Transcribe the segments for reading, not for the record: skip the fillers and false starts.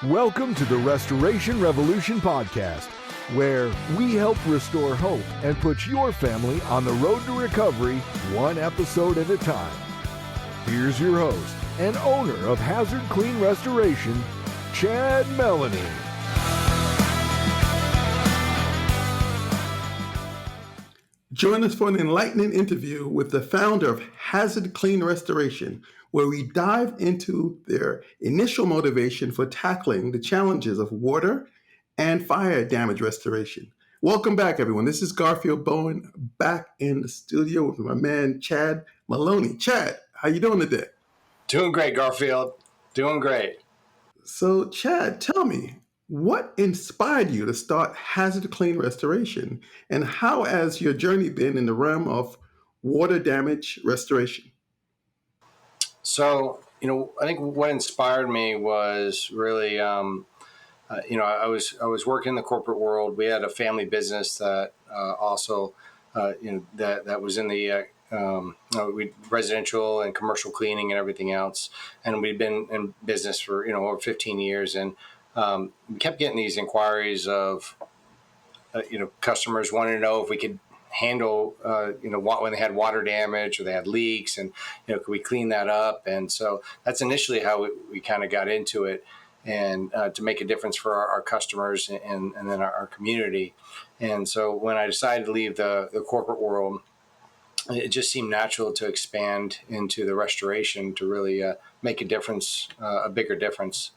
Welcome to the Restoration Revolution podcast, where we help restore hope and put your family on the road to recovery, one episode at a time. Here's your host and owner of Hazard Clean Restoration, Chad Mallonee. Join us for an enlightening interview with the founder of Hazard Clean Restoration, where we dive into their initial motivation for tackling the challenges of water and fire damage restoration. Welcome back, everyone. This is Garfield Bowen back in the studio with my man, Chad Mallonee. Chad, how you doing today? Doing great, Garfield. Doing great. So, Chad, tell me, what inspired you to start Hazard Clean Restoration, and how has your journey been in the realm of water damage restoration? So, I think what inspired me was really, I was working in the corporate world. We had a family business that also, that was in the residential and commercial cleaning and everything else. And we'd been in business for, over 15 years. And we kept getting these inquiries of, customers wanting to know if we could handle, when they had water damage or they had leaks, and, could we clean that up? And so that's initially how we kind of got into it, and to make a difference for our customers and then our community. And so when I decided to leave the corporate world, it just seemed natural to expand into the restoration to really make a difference, a bigger difference.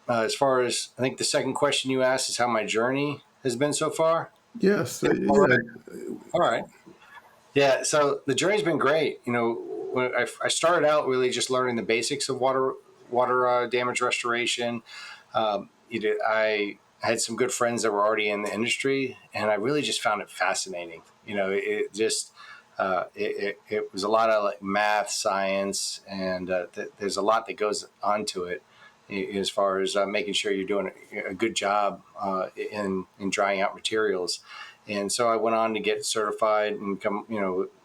As far as, I think the second question you asked is how my journey has been so far. Yes. All right. Yeah. So the journey's been great. When I started out really just learning the basics of water damage restoration. I had some good friends that were already in the industry, and I really just found it fascinating. It was a lot of like math, science, and there's a lot that goes onto it as far as making sure you're doing a good job in drying out materials. And so I went on to get certified and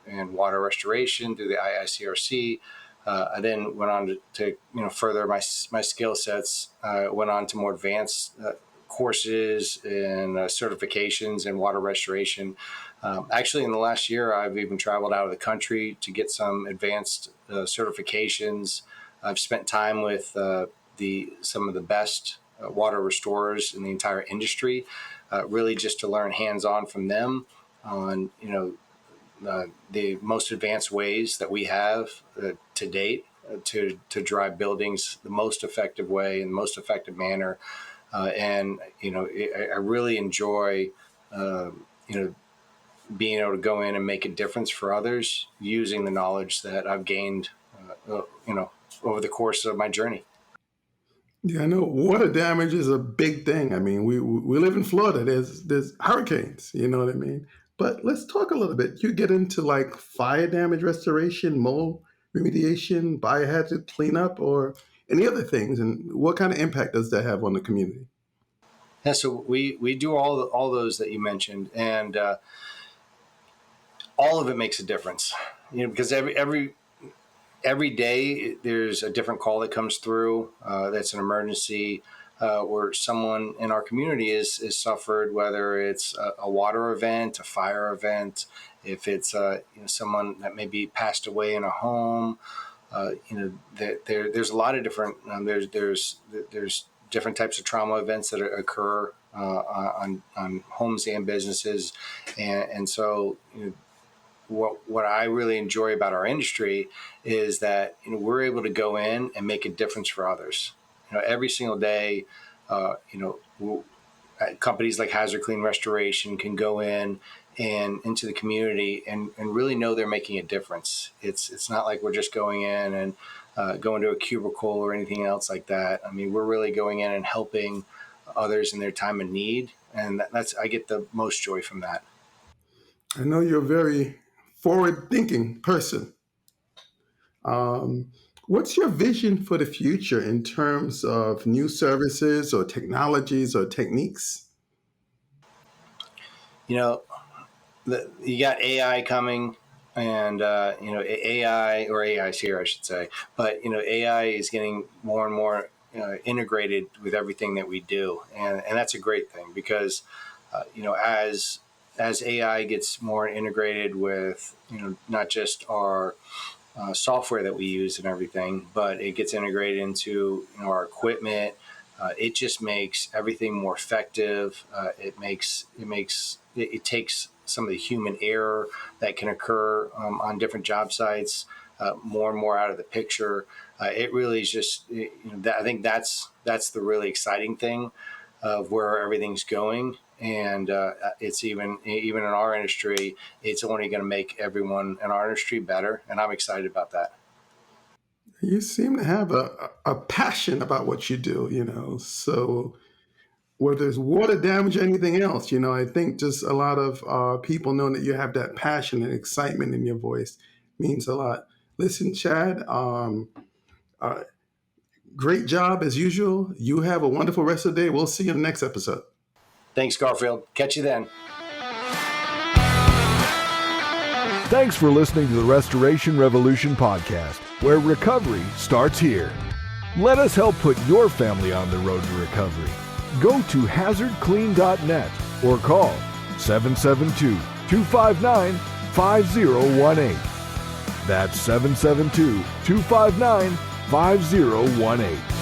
in water restoration through the IICRC. I then went on to further my skill sets. Went on to more advanced courses and certifications in water restoration. Actually, in the last year, I've even traveled out of the country to get some advanced certifications. I've spent time with some of the best water restorers in the entire industry, really just to learn hands-on from them on the most advanced ways that we have to date to dry buildings the most effective way and the most effective manner. I really enjoy being able to go in and make a difference for others using the knowledge that I've gained over the course of my journey. Yeah, I know water damage is a big thing. I mean, we live in Florida. There's hurricanes, you know what I mean? But let's talk a little bit. You get into like fire damage restoration, mold remediation, biohazard cleanup, or any other things, and what kind of impact does that have on the community? Yeah, so we do all those that you mentioned, and all of it makes a difference. Because every day there's a different call that comes through that's an emergency where someone in our community is suffered, whether it's a water event, a fire event, if it's someone that maybe passed away in a home. There's a lot of different there's different types of trauma events that occur on homes and businesses, and so what I really enjoy about our industry is that we're able to go in and make a difference for others. Every single day, companies like Hazard Clean Restoration can go in and into the community and really know they're making a difference. It's not like we're just going in and going to a cubicle or anything else like that. I mean, we're really going in and helping others in their time of need, and I get the most joy from that. I know you're a very forward-thinking person. What's your vision for the future in terms of new services or technologies or techniques? You got AI coming, and AI, or AI is here, I should say. But AI is getting more and more integrated with everything that we do, and that's a great thing because as AI gets more integrated with not just our software that we use and everything, but it gets integrated into our equipment. It just makes everything more effective. It takes some of the human error that can occur on different job sites more and more out of the picture. It really is just I think that's the really exciting thing of where everything's going. And it's even in our industry, it's only going to make everyone in our industry better. And I'm excited about that. You seem to have a passion about what you do. So whether it's water damage or anything else, I think just a lot of people knowing that you have that passion and excitement in your voice means a lot. Listen, Chad, uh, great job as usual. You have a wonderful rest of the day. We'll see you in the next episode. Thanks, Garfield. Catch you then. Thanks for listening to the Restoration Revolution podcast, where recovery starts here. Let us help put your family on the road to recovery. Go to hazardclean.net or call 772-259-5018. That's 772-259-5018.